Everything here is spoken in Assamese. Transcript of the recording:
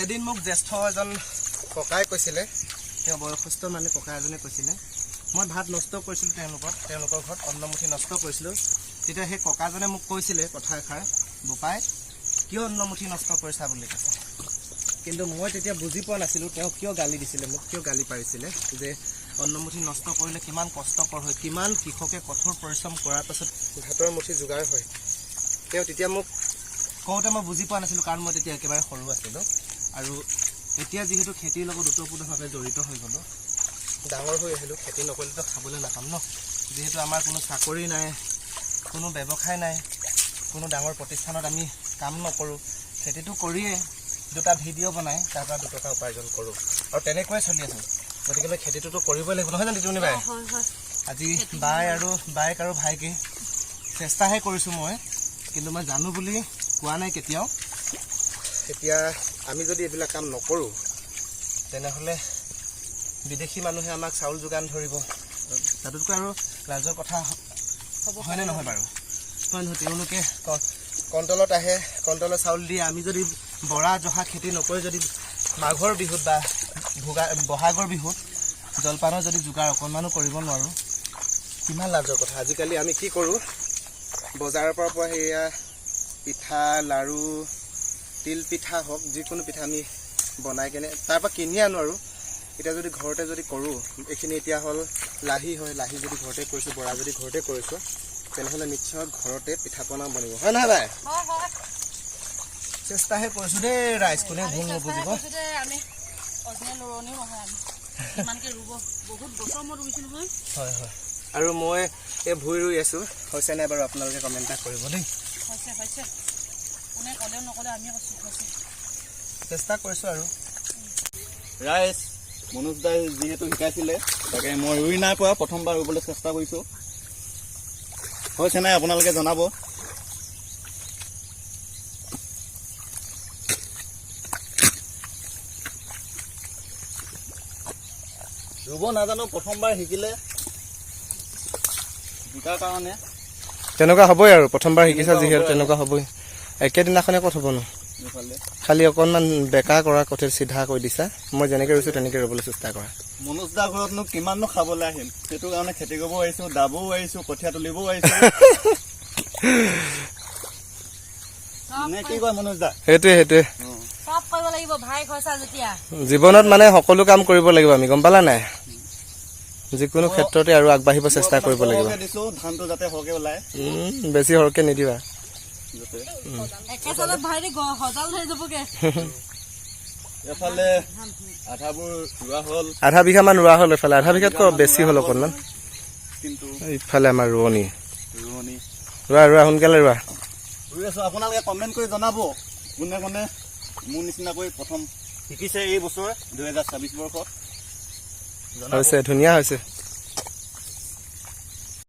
এদিন মোক জ্যেষ্ঠ এজন ককাই কৈছিলে, তেওঁ বয়সস্থ মানে ককা এজনে কৈছিলে, মই ভাত নষ্ট কৰিছিলোঁ তেওঁলোকৰ ঘৰত অন্নমুঠি নষ্ট কৰিছিলোঁ। তেতিয়া সেই ককাজনে মোক কৈছিলে কথা এষাৰ, বোপাই কিয় অন্নমুঠি নষ্ট কৰিছা বুলি কৈছে। কিন্তু মই তেতিয়া বুজি পোৱা নাছিলোঁ তেওঁ কিয় গালি দিছিলে, মোক কিয় গালি পাৰিছিলে, যে অন্নমুঠি নষ্ট কৰিলে কিমান কষ্টকৰ হয়, কিমান কৃষকে কঠোৰ পৰিশ্ৰম কৰাৰ পাছত ভাতৰ মুঠি যোগাৰ হয়। তেওঁ তেতিয়া মোক কওঁতে মই বুজি পোৱা নাছিলোঁ, কাৰণ মই তেতিয়া একেবাৰে সৰু আছিলোঁ। আৰু এতিয়া যিহেতু খেতিৰ লগত ওতঃপ্ৰোতভাৱে জড়িত হৈ গ'লোঁ, ডাঙৰ হৈ আহিলোঁ, খেতি নকৰিলেতো খাবলৈ নাপাম ন। যিহেতু আমাৰ কোনো চাকৰি নাই, কোনো ব্যৱসায় নাই, কোনো ডাঙৰ প্ৰতিষ্ঠানত আমি কাম নকৰোঁ, খেতিটো কৰিয়ে দুটা ভিডিঅ' বনাই তাৰ পৰা 2 টকা উপাৰ্জন কৰোঁ আৰু তেনেকৈয়ে চলি আছোঁ। গতিকে খেতিটোতো কৰিবই লাগিব, নহয় জানো তিতুমণি বাই? আজি বাইক আৰু ভাইকে চেষ্টাহে কৰিছোঁ মই, কিন্তু মই জানো বুলি কোৱা নাই কেতিয়াও। এতিয়া আমি যদি এইবিলাক কাম নকৰোঁ তেনেহ'লে বিদেশী মানুহে আমাক চাউল যোগান ধৰিব, তাতোতকৈ আৰু লাজৰ কথা হয়নে নহয় বাৰু? হয় নহয়? তেওঁলোকে কণ্টলত আহে, কণ্টলত চাউল দিয়ে, আমি যদি বৰা জহা খেতি নকৰি যদি মাঘৰ বিহুত বা বহাগৰ বিহুত জলপানৰ যদি যোগাৰ অকণমানো কৰিব নোৱাৰোঁ, কিমান লাজৰ কথা। আজিকালি আমি কি কৰোঁ, বজাৰৰ পৰা সেয়া পিঠা, লাড়ু, তিল পিঠা হওক, যিকোনো পিঠা আমি বনাই কেনে তাৰ পৰা কিনি আনো। আৰু এতিয়া যদি ঘৰতে যদি কৰোঁ, এইখিনি এতিয়া হ'ল লাহি হয়, লাহি যদি ঘৰতে কৰিছোঁ, বৰা যদি ঘৰতে কৰিছোঁ, তেনেহ'লে নিশ্চয় ঘৰতে পিঠা পনা বনিব, হয় নহয় বাই? চেষ্টাহে কৰিছোঁ দেই ৰাইজ, কোনে ভুল নুবুজিব। হয় হয়, আৰু মই এই ভুই ৰুই আছোঁ, হৈছে নাই বাৰু আপোনালোকে কমেণ্ট এটা কৰিব দেই। চেষ্টা কৰিছোঁ আৰু ৰাইজ মনোজ দাই যিহেতু শিকাইছিলে, তাকে মই ৰুই নাই পোৱা, প্ৰথমবাৰ ৰুবলৈ চেষ্টা কৰিছোঁ। হৈছে নাই আপোনালোকে জনাব। ৰুব নাজানো, প্ৰথমবাৰ শিকিলে শিকাৰ কাৰণে তেনেকুৱা হ'বই আৰু, প্ৰথমবাৰ শিকিছা যিহেতু তেনেকুৱা হ'বই। একেদিনাখনে ক'ত হ'বনো, খালি অকণমান বেকা কৰা কঠিয়া চিধা কৰি দিছা। মই যেনেকৈ ৰুইছোঁ তেনেকৈ ৰুবলৈ চেষ্টা কৰা। মনোজ দাৰ ঘৰতনো কিমাননো খাবলৈ আহিম, সেইটো কাৰণে খেতি কৰিব আহিছোঁ, দাবও আহিছোঁ, কঠীয়া তুলিবও আহিছোঁ। নে কি কয় মনোজ দা? সেইটোৱে জীৱনত মানে সকলো কাম কৰিব লাগিব আমি, গম পালা নাই? যিকোনো ক্ষেত্ৰতে আৰু আগবাঢ়িব চেষ্টা কৰিব লাগিব। ধানটো যাতে সৰহকে ওলায়, বেছি সৰহকে নিদিবা। এফালে আধাবোৰ ৰোৱা হ'ল, আধা বিঘামান ৰোৱা হ'ল, এফালে আধা বিঘাতকৈ বেছি হ'ল অকণমান। কিন্তু ইফালে আমাৰ ৰোৱনী ৰোৱা সোনকালে ৰোৱা। ৰুই আছোঁ। আপোনালোকে কমেণ্ট কৰি জনাব কোনে কোনে মোৰ নিচিনাকৈ প্ৰথম শিকিছে এই বছৰ 2026 বৰ্ষত। হৈছে, ধুনীয়া হৈছে।